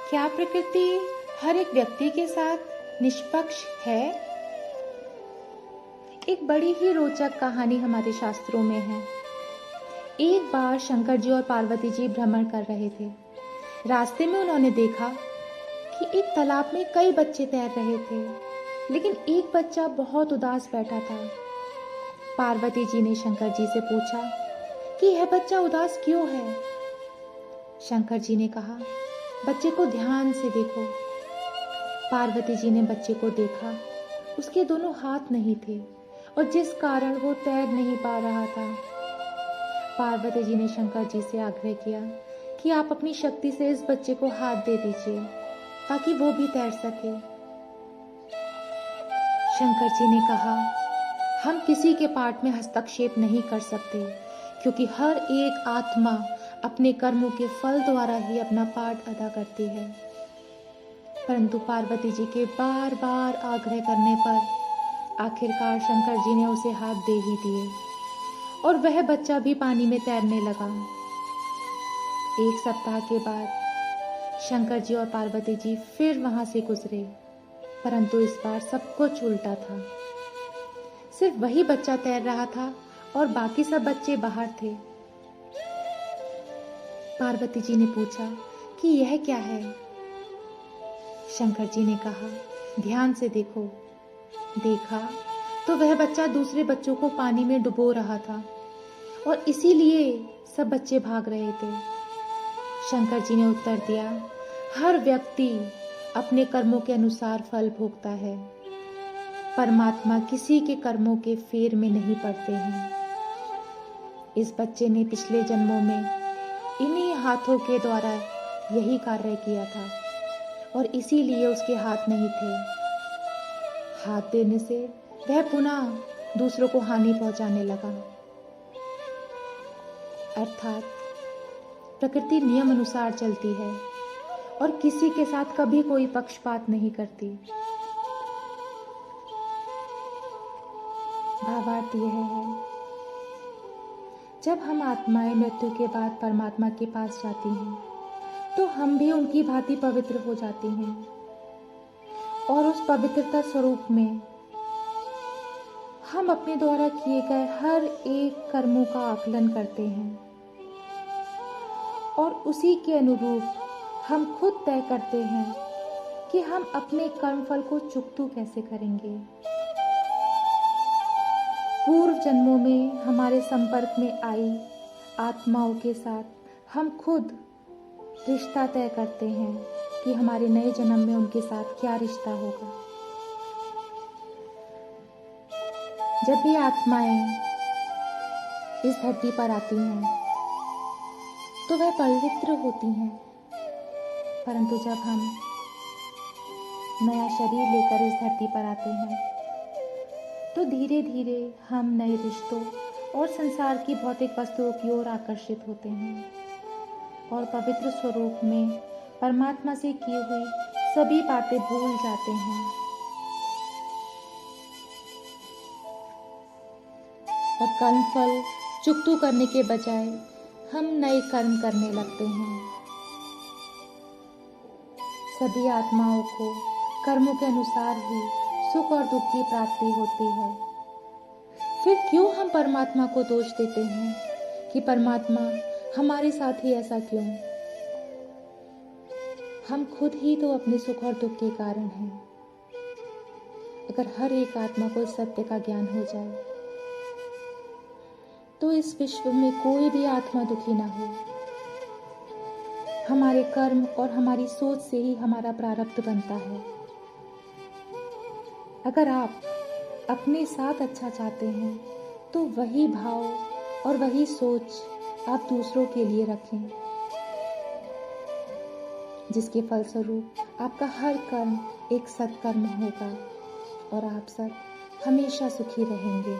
क्या प्रकृति हर एक व्यक्ति के साथ निष्पक्ष है? एक बड़ी ही रोचक कहानी हमारे शास्त्रों में है। एक बार शंकर जी और पार्वती जी भ्रमण कर रहे थे। रास्ते में उन्होंने देखा कि एक तालाब में कई बच्चे तैर रहे थे, लेकिन एक बच्चा बहुत उदास बैठा था। पार्वती जी ने शंकर जी से पूछा कि यह बच्चा उदास क्यों है? शंकर जी ने कहा, बच्चे को ध्यान से देखो। पार्वती जी ने बच्चे को देखा। उसके दोनों हाथ नहीं थे और जिस कारण वो तैर नहीं पा रहा था। पार्वती जी ने शंकर जी से आग्रह किया कि आप अपनी शक्ति से इस बच्चे को हाथ दे दीजिए ताकि वो भी तैर सके। शंकर जी ने कहा, हम किसी के पाठ में हस्तक्षेप नहीं कर सकते, क्योंकि हर एक आत्मा अपने कर्मों के फल द्वारा ही अपना पाठ अदा करती है। परंतु पार्वती जी के बार बार आग्रह करने पर आखिरकार शंकर जी ने उसे हाथ दे ही दिए और वह बच्चा भी पानी में तैरने लगा। एक सप्ताह के बाद शंकर जी और पार्वती जी फिर वहां से गुजरे, परंतु इस बार सब कुछ उल्टा था। सिर्फ वही बच्चा तैर रहा था और बाकी सब बच्चे बाहर थे। पार्वती जी ने पूछा कि यह क्या है? शंकर जी ने कहा, ध्यान से देखो। देखा तो वह बच्चा दूसरे बच्चों को पानी में डुबो रहा था और इसीलिए सब बच्चे भाग रहे थे। शंकर जी ने उत्तर दिया, हर व्यक्ति अपने कर्मों के अनुसार फल भोगता है। परमात्मा किसी के कर्मों के फेर में नहीं पड़ते हैं। इस बच्चे ने पिछले जन्मों में इन्हीं हाथों के द्वारा यही कार्य किया था और इसीलिए उसके हाथ नहीं थे। हाथ देने से वह पुनः दूसरों को हानि पहुंचाने लगा। अर्थात प्रकृति नियम अनुसार चलती है और किसी के साथ कभी कोई पक्षपात नहीं करती। भावार्थ यह है, जब हम आत्माएं मृत्यु के बाद परमात्मा के पास जाती हैं, तो हम भी उनकी भांति पवित्र हो जाती हैं और उस पवित्रता स्वरूप में हम अपने द्वारा किए गए हर एक कर्मों का आकलन करते हैं और उसी के अनुरूप हम खुद तय करते हैं कि हम अपने कर्मफल को चुकतू कैसे करेंगे। पूर्व जन्मों में हमारे संपर्क में आई आत्माओं के साथ हम खुद रिश्ता तय करते हैं कि हमारे नए जन्म में उनके साथ क्या रिश्ता होगा। जब भी आत्माएं इस धरती पर आती हैं तो वह पवित्र होती हैं, परंतु जब हम नया शरीर लेकर इस धरती पर आते हैं तो धीरे धीरे हम नए रिश्तों और संसार की भौतिक वस्तुओं की ओर आकर्षित होते हैं और पवित्र स्वरूप में परमात्मा से की हुई सभी बातें भूल जाते हैं और कर्मफल चुकतू करने के बजाय हम नए कर्म करने लगते हैं। सभी आत्माओं को कर्मों के अनुसार ही सुख और दुख की प्राप्ति होती है। फिर क्यों हम परमात्मा को दोष देते हैं कि परमात्मा हमारे साथ ही ऐसा क्यों? हम खुद ही तो अपने सुख और दुख के कारण हैं। अगर हर एक आत्मा को इस सत्य का ज्ञान हो जाए तो इस विश्व में कोई भी आत्मा दुखी ना हो। हमारे कर्म और हमारी सोच से ही हमारा प्रारब्ध बनता है। अगर आप अपने साथ अच्छा चाहते हैं तो वही भाव और वही सोच आप दूसरों के लिए रखें, जिसके फलस्वरूप आपका हर कर्म एक सत्कर्म होगा और आप सब हमेशा सुखी रहेंगे।